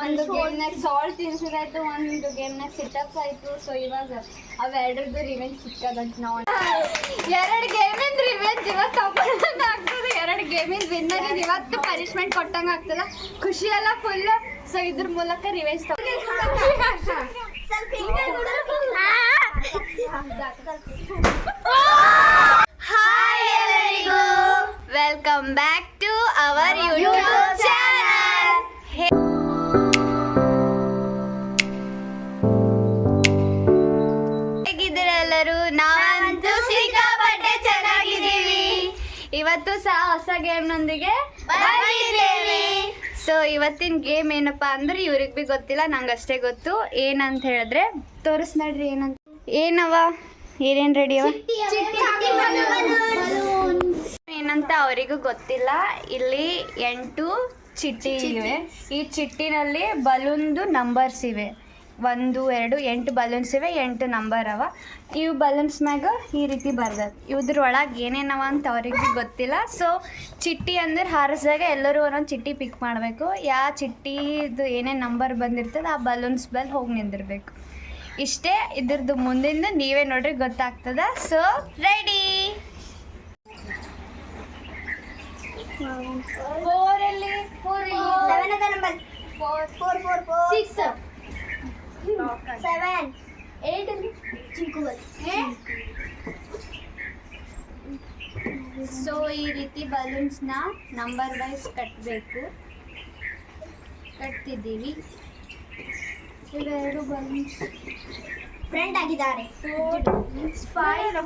ಒಂದು ಗೇಮ್ನಾಗ ಸಾಲ್ಟ್ ತಿನ್ಸೋದಾಯ್ತು, ಒಂದು ಗೇಮ್ನಾಗ ಸಿಟಪ್ಸ್ ಆಯ್ತು. ಸೊ ಇವಾಗ ಅವೆರಡರದ್ದು ರಿವೆಂಜ್ ಸಿಕ್ಕದಂತ ನಾವು 2 ಗೇಮಿಂದ ರಿವೆಂಜ್ ಇವತ್ತು ತಗೊಂಡಂಗ ಆಗ್ತದೆ. 2 ಗೇಮಿಂದ ವಿನ್ನರ್ ಇವತ್ತು ಪನಿಷ್ಮೆಂಟ್ ಕೊಟ್ಟಂಗ ಆಗ್ತದ. ಖುಷಿ ಎಲ್ಲ ಫುಲ್. ಸೊ ಇದ್ರ ಮೂಲಕ ರಿವೆಂಜ್ ಹಾಯ್ ಎಲ್ಲರಿಗೂ, welcome back to our YouTube channel. ಹೇಗಿದ್ದೀರೆಲ್ಲರೂ? ನಾವಂತೂ ಸಿಕ್ಕಾಪಟ್ಟೆ ಚೆನ್ನಾಗಿದ್ದೀವಿ. ಇವತ್ತು ಸಹ ಹೊಸ ಗೇಮ್ನೊಂದಿಗೆ ಬಂದಿದ್ದೇವೆ. ಸೊ ಇವತ್ತಿನ ಗೇಮ್ ಏನಪ್ಪ ಅಂದ್ರೆ ಇವ್ರಿಗೆ ಬಿ ಗೊತ್ತಿಲ್ಲ, ನಂಗೆ ಅಷ್ಟೇ ಗೊತ್ತು. ಏನಂತ ಹೇಳಿದ್ರೆ ತೋರಿಸ್ ನೋಡ್ರಿ. ಏನವ ಏನೇನು ರೆಡಿ ಅವ ಏನಂತ ಅವರಿಗೂ ಗೊತ್ತಿಲ್ಲ. ಇಲ್ಲಿ 8 ಚಿಟ್ಟಿ ಇವೆ. ಈ ಚಿಟ್ಟಿನಲ್ಲಿ ಬಲೂನ್ದು ನಂಬರ್ಸ್ ಇವೆ. 1 2 8 ಬಲೂನ್ಸ್ ಇವೆ, 8 ನಂಬರ್ ಅವ. ಇವು ಬಲೂನ್ಸ್ ಮ್ಯಾಗ ಈ ರೀತಿ ಬರ್ದದ. ಇದ್ರೊಳಗೆ ಏನೇನವ ಅಂತ ಅವ್ರಿಗೆ ಗೊತ್ತಿಲ್ಲ. ಸೊ ಚಿಟ್ಟಿ ಅಂದ್ರೆ ಹಾರಿಸಿದಾಗ ಎಲ್ಲರೂ ಒಂದೊಂದು ಚಿಟ್ಟಿ ಪಿಕ್ ಮಾಡಬೇಕು. ಯಾವ ಚಿಟ್ಟಿದು ಏನೇನು ನಂಬರ್ ಬಂದಿರ್ತದೆ ಆ ಬಲೂನ್ಸ್ ಬಲ್ ಹೋಗಿ ನಿಂದಿರ್ಬೇಕು. ಇಷ್ಟೇ. ಇದ್ರದ್ದು ಮುಂದಿಂದ ನೀವೇ ನೋಡ್ರಿ ಗೊತ್ತಾಗ್ತದ. So ready. 4 ಅಲ್ಲಿ 7 ಅದ ನಂಬರ್. 4 4 4 6 7 8 ಅಲ್ಲಿ ಚಿಕ್ಕುವಲ್. ಸೊ ಈ ರೀತಿ ಬಲೂನ್ಸ್ನ ನಂಬರ್ ವೈಸ್ ಕಟ್ಟಬೇಕು. ಕಟ್ತಿದ್ದೀವಿ. ಇವೆರಡು ಬಲೂನ್ಸ್ ಫ್ರೆಂಡ್ ಆಗಿದ್ದಾರೆ. 5.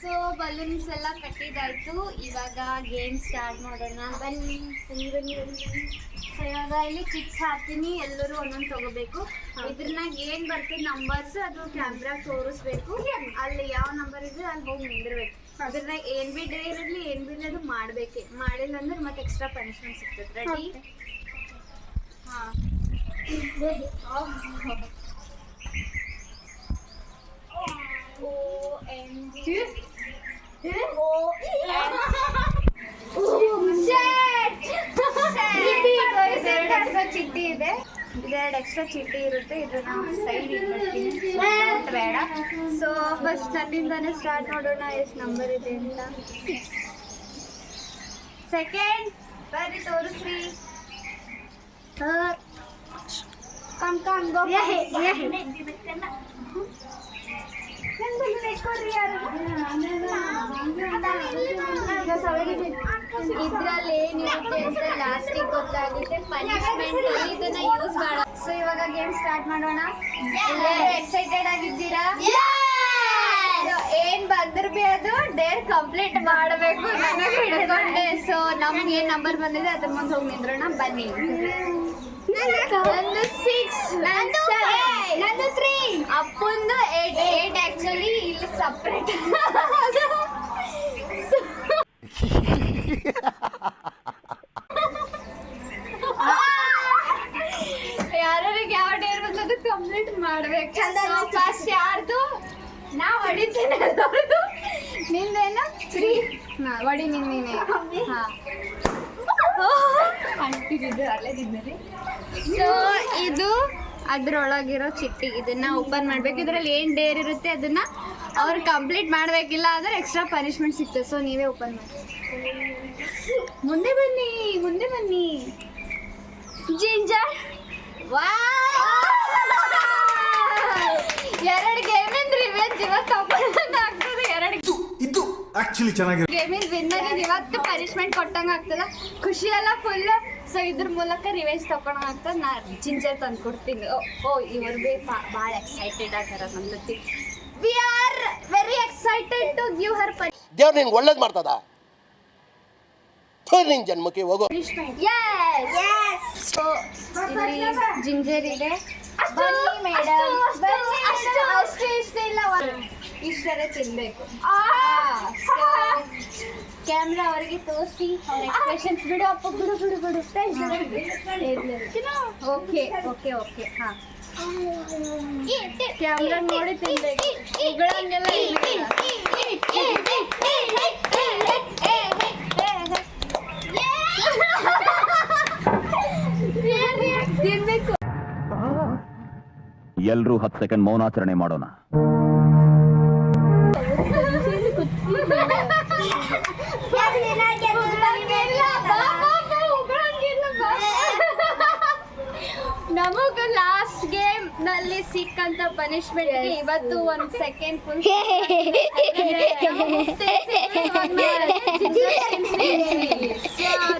ಸೊ ಬಲೂನ್ಸ್ ಎಲ್ಲ ಕಟ್ಟಿದಾಯ್ತು. ಇವಾಗ ಗೇಮ್ ಸ್ಟಾರ್ಟ್ ಮಾಡೋಣ. ಬನ್ನಿ. ಸೊ ಇವಾಗ ಇಲ್ಲಿ ಚಿಕ್ಸ್ ಹಾಕ್ತೀನಿ. ಎಲ್ಲರೂ ಒಂದೊಂದು ತಗೋಬೇಕು. ಇದ್ರನಾಗ ಏನು ಬರ್ತದೆ ನಂಬರ್ಸ್ ಅದು ಕ್ಯಾಮ್ರಾ ತೋರಿಸ್ಬೇಕು. ಅಲ್ಲಿ ಯಾವ ನಂಬರ್ ಇದೆ ಅಲ್ಲಿ ಹೋಗಿ ನಿಂದಿರ್ಬೇಕು. ಅದ್ರನಾಗ ಏನು ಬಿ ಡೇ ಇರಲಿ ಏನು ಬಿ ಅದು ಮಾಡಬೇಕೆ. ಮಾಡಿಲ್ಲ ಅಂದ್ರೆ ಮತ್ತೆ ಎಕ್ಸ್ಟ್ರಾ ಪನಿಷ್ಮೆಂಟ್ ಸಿಗ್ತದೆ. ರೆಡಿ? ಹಾಂ. ಚಿಟ್ಟಿ ಇದೆ. ಇದೆರಡು ಎಕ್ಸ್ಟ್ರಾ ಚಿಟ್ಟಿ ಇರುತ್ತೆ. ಇದನ್ನ ಸೈಡ್ ಇಟ್ಬಿಡ್ತೀನಿ, ಬೇಡ. ಸೊ ಫಸ್ಟ್ ನನ್ನಿಂದಾನೇ ಸ್ಟಾರ್ಟ್ ಮಾಡೋಣ. ಎಷ್ಟು ನಂಬರ್ ಇದೆ ಅಂತ. ಸೆಕೆಂಡ್ ಬರ್ರಿ ತೋರಿಸ್ರಿ. ಕಮ್ ಗೋ. ಇದ್ರಲ್ಲಿ ಏನಿರುತ್ತೆ ಅಂತ ಲಾಸ್ಟಿಗೆ ಗೊತ್ತಾಗುತ್ತೆ. ಪನಿಷ್ಮೆಂಟ್ ಇದನ್ನ ಯೂಸ್ ಮಾಡ. ಸೊ ಇವಾಗ ಗೇಮ್ ಸ್ಟಾರ್ಟ್ ಮಾಡೋಣ. ಎಕ್ಸೈಟೆಡ್ ಆಗಿದ್ದೀರಾ? ಏನ್ ಬಂದ್ರು ಬಿ ಅದು ಡೇರ್ ಕಂಪ್ಲೀಟ್ ಮಾಡಬೇಕು. ನನಗೆ ಹಿಡ್ಕೊಂಡೆ. ಸೊ ನಮ್ಗೆ ಏನ್ ನಂಬರ್ ಬಂದಿದೆ ಅದ್ರ ಮುಂದೆ ಹೋಗಿ ನಿಂದ್ರೋಣ. ಬನ್ನಿ. ನಂದು 6, ನಂದು 7, ನಂದು 3, ಅಪ್ಪಂದು 8 ಆಕ್ಚುಲಿ ಇಲ್ಲಿ ಸಪ್ರೇಟ್. ಯಾರಿಗೆ ಯಾವ ಡೇರ್ ಬಂದದು ಕಂಪ್ಲೀಟ್ ಮಾಡ್ಬೇಕು. ಫಸ್ಟ್ ಯಾರ್ದು ನಾ ಹೊಡಿತೇನೆ. ನಿಂದೇನು 3 ಹೊಡಿ. ನಿನ್ನೇನೆ. ಹಾಂ ಅಂಟಿದ್ದು ಅಲ್ಲೇ ತಿಂದ್ರಿ. ಸೊ ಇದು ಅದ್ರೊಳಗಿರೋ ಚಿಟ್ಟಿ. ಇದನ್ನ ಓಪನ್ ಮಾಡ್ಬೇಕು. ಇದ್ರಲ್ಲಿ ಏನು ಡೇರ್ ಇರುತ್ತೆ ಅದನ್ನ ಅವ್ರು ಕಂಪ್ಲೀಟ್ ಮಾಡಬೇಕಿಲ್ಲ ಅಂದ್ರೆ ಎಕ್ಸ್ಟ್ರಾ ಪನಿಷ್ಮೆಂಟ್ ಸಿಗ್ತದೆ. ಸೊ ನೀವೇ ಓಪನ್ ಮಾಡಿ. ಮುಂದೆ ಬನ್ನಿ, ಮುಂದೆ ಬನ್ನಿ. ಜಿಂಜರ್. ಎರಡು ಗೇಮಿಂದ ರಿವೆಂಜ್ ಇವತ್ತು ತಗೊಂಡಂಗ ಆಗ್ತದೆ. ಇದು ಆಕ್ಚುಲಿ ಚೆನ್ನಾಗಿದೆ. ಗೇಮಿಂದ ವಿನ್ನರ್ ಇವತ್ತು ಪನಿಷ್ಮೆಂಟ್ ಕೊಟ್ಟಂಗ ಆಗ್ತದ. ಖುಷಿ ಎಲ್ಲ ಫುಲ್. ಸೊ ಇದ್ರ ಮೂಲಕ ರಿವೆಂಜ್ ತಗೊಂಡಂಗ ಆಗ್ತದೆ. ನಾ ಜಿಂಜರ್ ತಂದು ಕೊಡ್ತೀನಿ. ಓ ಇವರು ಬಿ ಭಾಳ ಎಕ್ಸೈಟೆಡ್ ಆಗ್ಯಾರ ನಮ್ಮ ಜೊತೆ. We are very excited to give her ದೇವ್ರು ನಿಂಗೆ ಒಳ್ಳೇದು ಮಾಡ್ತದ. ನಿನ್ ಜನ್ಮಕ್ಕೆ ಹೋಗೋ. ಸೊ ಇಲ್ಲಿ ಜಿಂಜರ್ ಇದೆ. ಬನ್ನಿ ಮೇಡಮ್. ಅಷ್ಟು ಇಷ್ಟ ಇಲ್ಲ, ಇಷ್ಟರೇ ತಿನ್ಬೇಕು. ಕ್ಯಾಮ್ರಾ ಅವರಿಗೆ ತೋರಿಸಿ ಅವ್ರ ಎಕ್ಸ್ಪ್ರೆಷನ್ಸ್ ಬಿಡು. ಅಪ್ಪ ಬಿಡು ಬಿಡು ಬಿಡು. Okay okay okay. ಹಾಂ ಕ್ಯಾಮ್ರಾ ನೋಡಿ ತಿನ್ಬೇಕು. ಈಗ ಉಗುಳಂಗೆಲ್ಲ ತಿನ್ಬೇಕು. ಎಲ್ರೂ 10 ಸೆಕೆಂಡ್ ಮೌನಾಚರಣೆ ಮಾಡೋಣ. ನಮಗ ಲಾಸ್ಟ್ ಗೇಮ್ ನಲ್ಲಿ ಸಿಕ್ಕಂತ ಪನಿಷ್ಮೆಂಟ್ ಇವತ್ತು 1 ಸೆಕೆಂಡ್ ಫುಲ್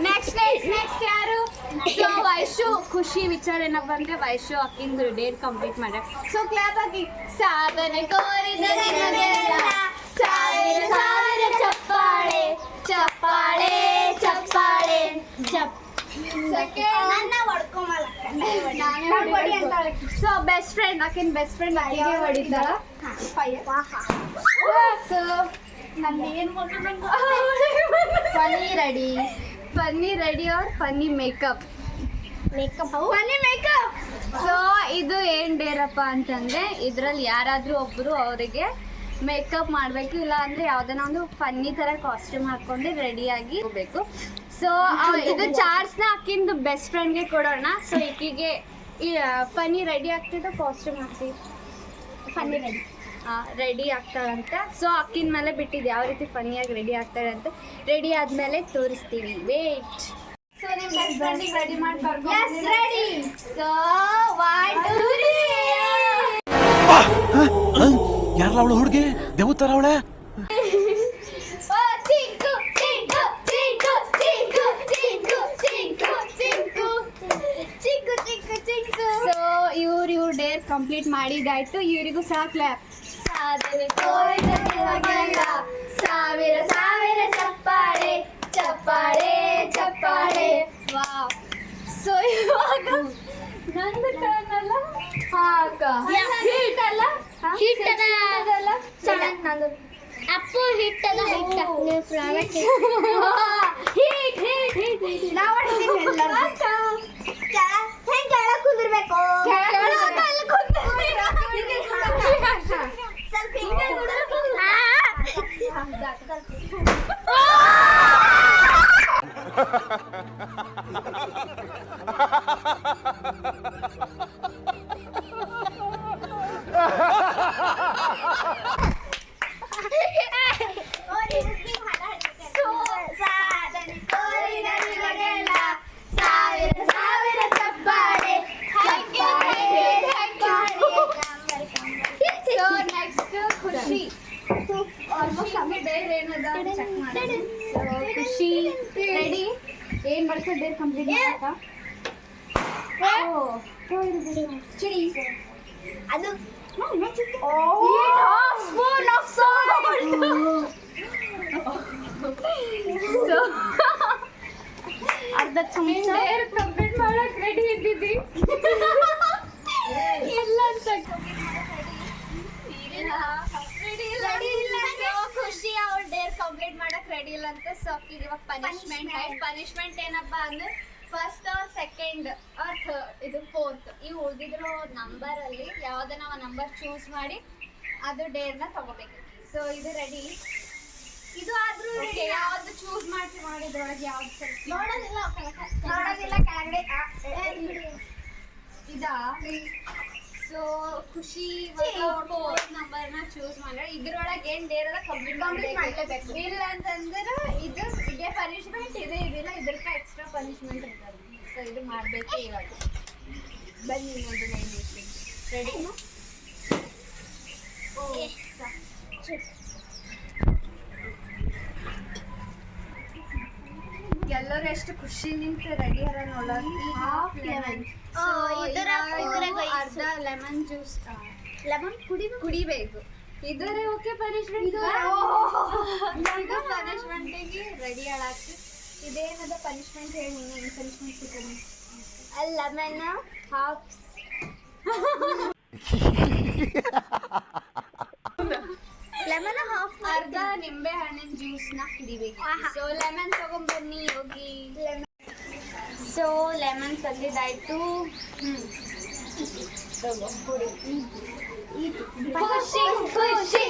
ನೆಕ್ಸ್ಟ್ ಯಾರು? ಸೊ ವೈಶು ಖುಷಿ ವಿಚಾರ ಏನಪ್ಪ ಅಂದ್ರೆ ವೈಶು ಅಕ್ಕಿಂದು ಡೇಟ್ ಕಂಪ್ಲೀಟ್ ಮಾಡ್ಯಾರ. ಸೊ ಕ್ಲಾಪ್ ಹಾಕಿ. ಸಾಧನೆ ಕೋರಿದ ನಿನಗೆಲ್ಲ ಸಾವಿರ ಸಾವಿರ ಚಪ್ಪಾಳೆ ಚಪ್ಪಾಳೆ ಚಪ್ಪಾಳೆ ಚಪ್ಪಾಳೆ. ಸೊ ಬೆಸ್ಟ್ ಫ್ರೆಂಡ್ ಆಕಿನ ಬೆಸ್ಟ್ ಫ್ರೆಂಡ್ ಅಲ್ಲಿಗೆ ಹೊಡಿತಾಳ. ಸೊ ನಂದು ಏನು ಫನ್ನಿ ರೆಡಿ ಅವ್ರ ಫನ್ನಿ ಮೇಕಪ್. ಸೊ ಇದು ಏನ್ ಡೇರಪ್ಪ ಅಂತಂದ್ರೆ ಇದ್ರಲ್ಲಿ ಯಾರಾದ್ರೂ ಒಬ್ರು ಅವರಿಗೆ ಮೇಕಪ್ ಮಾಡಬೇಕು, ಇಲ್ಲ ಅಂದ್ರೆ ಯಾವ್ದಾನ ಒಂದು ಫನ್ನಿ ತರ ಕಾಸ್ಟ್ಯೂಮ್ ಹಾಕೊಂಡು ರೆಡಿಯಾಗಿ ಹೋಗ್ಬೇಕು. ಸೊ ಇದು ಚಾರ್ಜ್ನ ಅಕ್ಕಿಂದು ಬೆಸ್ಟ್ ಫ್ರೆಂಡ್ಗೆ ಕೊಡೋಣ. ಸೊ ಈಕಿಗೆ ಈ ಫನ್ನಿ ರೆಡಿ ಆಗ್ತಿದ್ದು ಕಾಸ್ಟ್ಯೂಮ್ ಹಾಕ್ತೀವಿ. ಫನ್ನಿ ರೆಡಿ ಆಗ್ತಾಳಂತ. ಸೊ ಅಕ್ಕಿನ ಮೇಲೆ ಬಿಟ್ಟಿದ್ದು ಯಾವ ರೀತಿ ಫನ್ನಿಯಾಗಿ ರೆಡಿ ಆಗ್ತಾಳೆ ಅಂತ. ರೆಡಿ ಆದ್ಮೇಲೆ ತೋರಿಸ್ತೀವಿ. ವೇಟ್. ಸೊ ನಿಮ್ಮ ಬೆಸ್ಟ್ ಫ್ರೆಂಡಿಗೆ ರೆಡಿ ಮಾಡಿ ಕರ್ಕೊಂಡು. Yes ready. ಸೊ 1 2 3 ಯಾರಲ್ಲ ಅವಳು ಹುಡುಗಿ ದೇವತಾರ ಅವಳೆ. ಸೊ ಇವ್ರ ಡೇರ್ ಕಂಪ್ಲೀಟ್ ಮಾಡಿದಾಯ್ತು. ಇವರಿಗೂ ಸಾಕ್ಲ. ಸಾಧನೆ ಕೋರಿದ ನಿನಗೆಲ್ಲ ಸಾವಿರ ಸಾವಿರ ಚಪ್ಪಾಳೆ ಚಪ್ಪಾಳೆ ಚಪ್ಪಾಳೆ. ವಾವ್. ಸೊ ಇವಾಗ ನಂದು ಟರ್ನ್ ಅಲ್ಲ. ಹಿಟ್ ಅಲ್ಲ ನಂದು ಅಪ್ಪು ಹಿಟ್ಟದ ಹಿಟ್ಟ ಕುಂದಿರ್ಬೇಕು. ಖುಷಿ ರೆಡಿ. ಏನ್ ಬರ್ತದೆ ಡೇರ್ ಕಂಪ್ಲೀಟ್ ಮಾಡಕ? ಚಿಡಿ ಅದು ಸ್ಪೂನ್ ಆಫ್ ಸಾಲ್ಟ್. ಅರ್ಧ ಚಮಚ ಡೇರ್ ಕಂಪ್ಲೀಟ್ ಮಾಡಕ್ ರೆಡಿ ಇದ್ದಿದ್ರಿ. ಇಲ್ಲ ಅಂತ ಖುಷಿ ಅವ್ರ ಡೇರ್ ಕಂಪ್ಲೀಟ್ ಮಾಡಕ್ ರೆಡಿ ಇಲ್ಲ ಅಂತ. ಸೊ ಇವಾಗ ಪನಿಷ್ಮೆಂಟ್ ಏನಪ್ಪಾ ಅಂದ್ರೆ ಫಸ್ಟ್ ಸೆಕೆಂಡ್ ಇದು ಫೋರ್ತ್ ಈ ಉಳಿದಿರೋ ನಂಬರ್ ಅಲ್ಲಿ ಯಾವ್ದನ್ನ ನಂಬರ್ ಚೂಸ್ ಮಾಡಿ ಅದು ಡೇರ್ನ ತಗೋಬೇಕು. ಸೊ ಇದು ರೆಡಿ. ಇದು ಆದ್ರೂ ರೆಡಿ. ಯಾವ್ದು ಚೂಸ್ ಮಾಡಿದ್ರೊಳಗೆ ಯಾವ್ದು ನೋಡೋದಿಲ್ಲ ಕೆಳಗಡೆ ಇದಾ. ಸೊ ಖುಷಿ ಫೋರ್ತ್ ನಂಬರ್ನ ಚೂಸ್ ಮಾಡ್ರೆ ಇದ್ರೊಳಗೆ ಏನ್ ಡೇರ್ ಕಂಪ್ಲೀಟ್ ಮಾಡಲೇಬೇಕು. ಇಲ್ಲ ಅಂತಂದ್ರೆ ಇದು ಇದೇ ಪನಿಷ್ಮೆಂಟ್ ಇದಿಲ್ಲ, ಇದ್ರಕ್ಕ ಎಕ್ಸ್ಟ್ರಾ ಪನಿಷ್ಮೆಂಟ್ ಇರ್ತದೆ. ಸೊ ಇದು ಮಾಡಬೇಕು ಇವಾಗ. ಬನ್ನಿ ಇನ್ನೊಂದು ಲೈನ್ ರೆಡಿ. ಎಲ್ಲರೂ ಎಷ್ಟು ಖುಷಿ ನಿಂತು ರೆಡಿ ಅರ ನೋಡೋದು. Half lemon. ಅರ್ಧ ಲೆಮನ್ ಜ್ಯೂಸ್ ಕುಡಿಬೇಕು. ಇದರೇ ಓಕೆ ಪನಿಷ್ಮೆಂಟ್. ಇದು ಪನಿಷ್ಮೆಂಟಿಗೆ ರೆಡಿ ಆಳಾಕ್ತಿ. ಇದೇನದ ಪನಿಷ್ಮೆಂಟ್ ಹೇಳಿ. ಏನು ಪನಿಷ್ಮೆಂಟ್ ಸಿಗ್ತದೆ? ಲೆಮನ್ ಹಾಫ್ ಲೆಮನ್ ಹಾಫ್ ಅರ್ಧ ನಿಂಬೆ ಹಣ್ಣಿನ ಜ್ಯೂಸ್ನ ಕುಡಿಬೇಕು. ಸೊ ಲೆಮನ್ ತಗೊಂಡ್ಬನ್ನಿ ಹೋಗಿ. ಸೊ ಲೆಮನ್ ತಂದಿದ್ದಾಯ್ತು. ಖುಷಿ ಖುಷಿ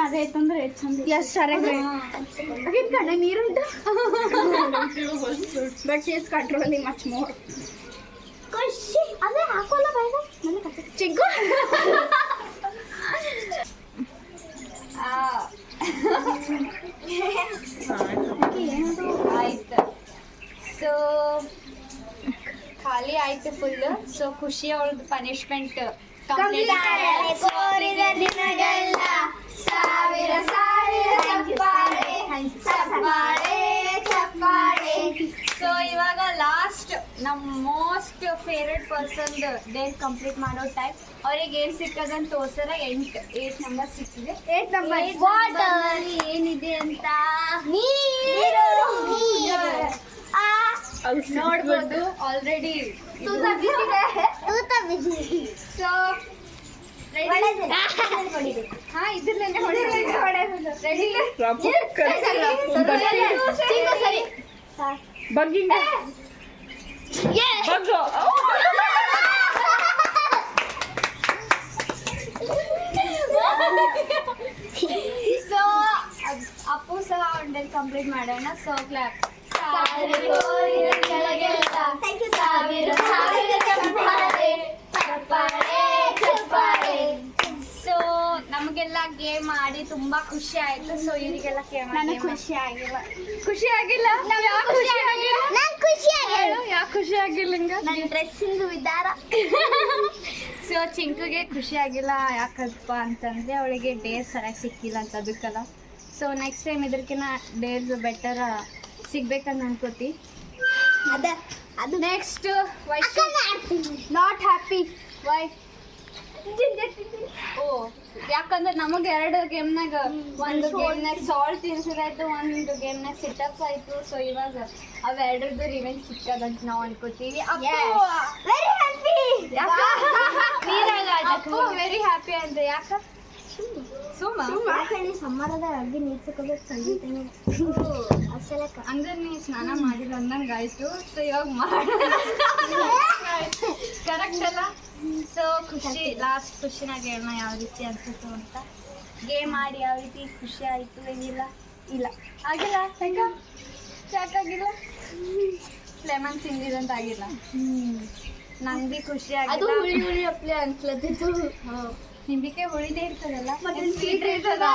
ಅದೇ ಐತಂದ್ರೆ ಚಂದ ಎಸ್ ಸರಿಯಾಗಿ ಕಣ್ಣ ನೀರುಂಟು but is controlling much more ಖುಷಿ ಅದೇ ಹಾಕೋಲ್ಲ ಬೈದ ಚಿಕ್ಕು ಆಯ್ತು ಸೊ ಖಾಲಿ ಆಯ್ತು ಫುಲ್ ಸೊ ಖುಷಿ ಅವ್ರದ್ದು ಪನಿಷ್ಮೆಂಟ್ ಸೊ ಇವಾಗ ಲಾಸ್ಟ್ ನಮ್ಮ most favourite person date complete ಮಾಡೋ ಟೈಮ್ ಅವ್ರಿಗೆ ಏನ್ ಸಿಕ್ಕದಂತ ತೋರ್ಸರ 8 ನಂಬರ್ ಸಿಕ್ಕಿದೆ 8 ನಂಬರ್ ವಾಟರ್ ಏನಿದೆ ಅಂತ ನೋಡ್ಬೋದು ಆಲ್ರೆಡಿ ಸೊ ಹಾ ಇದ್ರಲ್ಲೇ ರೆಡಿ ಸರಿ ಬಗ್ಗಿಂಗ್ ಬಗ್ಗು ಸೊ ಅಪ್ಪು ಸಹ ಒಂದಲ್ಲಿ ಕಂಪ್ಲೀಟ್ ಮಾಡೋಣ ಸೊ ಕ್ಲಾಪ್ ಸೊ ನಮಗೆಲ್ಲ ಗೇಮ್ ಆಡಿ ತುಂಬಾ ಖುಷಿ ಆಯ್ತು ಸೊ ಇವರಿಗೆಲ್ಲ ಖುಷಿ ಆಗಿಲ್ಲ ಖುಷಿ ಆಗಿಲ್ಲ ಯಾಕೆ ಖುಷಿ ಆಗಿಲ್ಲ ನನ್ನ ಡ್ರೆಸ್ಸಿಂಗ್ ವಿಧಾನ ಸೊ ಚಿಂಕುಗೆ ಖುಷಿ ಆಗಿಲ್ಲ ಯಾಕಪ್ಪ ಅಂತಂದ್ರೆ ಅವಳಿಗೆ ಡೇಸ್ ಸರಿಯಾಗಿ ಸಿಕ್ಕಿಲ್ಲ ಅಂತ ಅದಕ್ಕಲ್ಲ ಸೊ ನೆಕ್ಸ್ಟ್ ಟೈಮ್ ಇದಕ್ಕಿಂತ ಡೇಸ್ ಬೆಟರ್ ಸಿಗ್ಬೇಕಂತ ಅನ್ಕೋತಿ ಅದು ನೆಕ್ಸ್ಟ್ ನಾಟ್ ಹ್ಯಾಪಿ ವೈ ಓ ಯಾಕಂದ್ರೆ ನಮಗೆ 2 ಗೇಮ್ನಾಗ ಒಂದು ಗೇಮ್ನಾಗ ಸಾಲ್ಟ್ ತಿನ್ಸಿದಾಯ್ತು ಒಂದು ಗೇಮ್ನಾಗ ಸಿಟಪ್ಸ್ ಆಯ್ತು ಸೊ ಇವಾಗ ಅವೆರಡರದ್ದು ರಿವೆಂಜ್ ಸಿಕ್ಕದಂತ ನಾವು ಅನ್ಕೋತೀವಿ ವೆರಿ ಹ್ಯಾಪಿ ಅಂತ ಯಾಕ ಸಮ್ಮರದ ಅರ್ಬಿ ನೀರ್ಸಕೋಬೇಕು ಸಂಗೀತ ಅಂದ್ರೆ ನೀ ಸ್ನಾನ ಮಾಡಿಲ್ಲ ಅಂದಂಗೆ ಆಯ್ತು ಸೊ ಇವಾಗ ಕರೆಕ್ಟ್ ಅಲ್ಲ ಸೊ ಖುಷಿ ಲಾಸ್ಟ್ ಖುಷಿನಾಗ ಹೇಳೋಣ ಯಾವ ರೀತಿ ಅನ್ಸುತ್ತು ಅಂತ ಗೇಮ್ ಆಡಿ ಯಾವ ರೀತಿ ಖುಷಿ ಆಯ್ತು ಏನಿಲ್ಲ ಇಲ್ಲ ಆಗಿಲ್ಲ ಹೆಂಗ ಯಾಕಾಗಿಲ್ಲ ಲೆಮನ್ ತಿಂದಿದಂತ ಆಗಿಲ್ಲ ನಂಗೆ ಭೀ ಖುಷಿ ಆಗಿಲ್ಲ ಅಪ್ಲೆ ಅನ್ಸ್ಲತ್ತಿತ್ತು ನಿಂಬಿಕೆ ಉಳಿದೇ ಇರ್ತದಲ್ಲ ಸ್ವೀಟ್ ಇರ್ತದ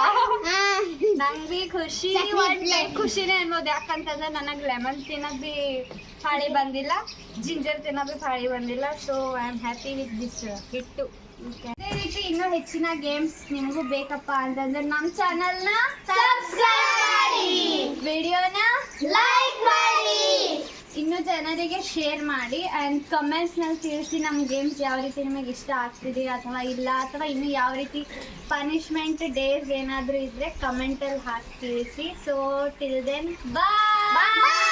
ನಂಗೆ ಭೀ ಖುಷಿ ಖುಷಿನೇ ಅನ್ಬೋದು ಯಾಕಂತಂದ್ರೆ ನನಗೆ ಲೆಮನ್ ತಿನ್ನೋದು ಭೀ ಥಾಳಿ ಬಂದಿಲ್ಲ ಜಿಂಜರ್ ತಿನ್ನೋದು ಥಾಳಿ ಬಂದಿಲ್ಲ so I am happy with this ಹಿಟ್ಟು ಅದೇ ರೀತಿ ಇನ್ನೂ ಹೆಚ್ಚಿನ ಗೇಮ್ಸ್ ನಿಮಗೂ ಬೇಕಪ್ಪ ಅಂತಂದ್ರೆ ನಮ್ಮ ಚಾನಲ್ನ ಸಬ್ಸ್ಕ್ರೈಬ್ ಮಾಡಿ ವಿಡಿಯೋನ ಲೈಕ್ ಮಾಡಿ ಇನ್ನೂ ಜನರಿಗೆ ಶೇರ್ ಮಾಡಿ ಆ್ಯಂಡ್ ಕಮೆಂಟ್ಸ್ನಲ್ಲಿ ತಿಳಿಸಿ ನಮ್ಮ ಗೇಮ್ಸ್ ಯಾವ ರೀತಿ ನಿಮಗೆ ಇಷ್ಟ ಆಗ್ತಿದೆ ಅಥವಾ ಇಲ್ಲ ಅಥವಾ ಇನ್ನೂ ಯಾವ ರೀತಿ ಪನಿಷ್ಮೆಂಟ್ ಡೇಸ್ ಏನಾದರೂ ಇದ್ದರೆ ಕಮೆಂಟಲ್ಲಿ ಹಾಕಿ ತಿಳಿಸಿ ಸೊ ಟಿಲ್ ದೆನ್ ಬಾಯ್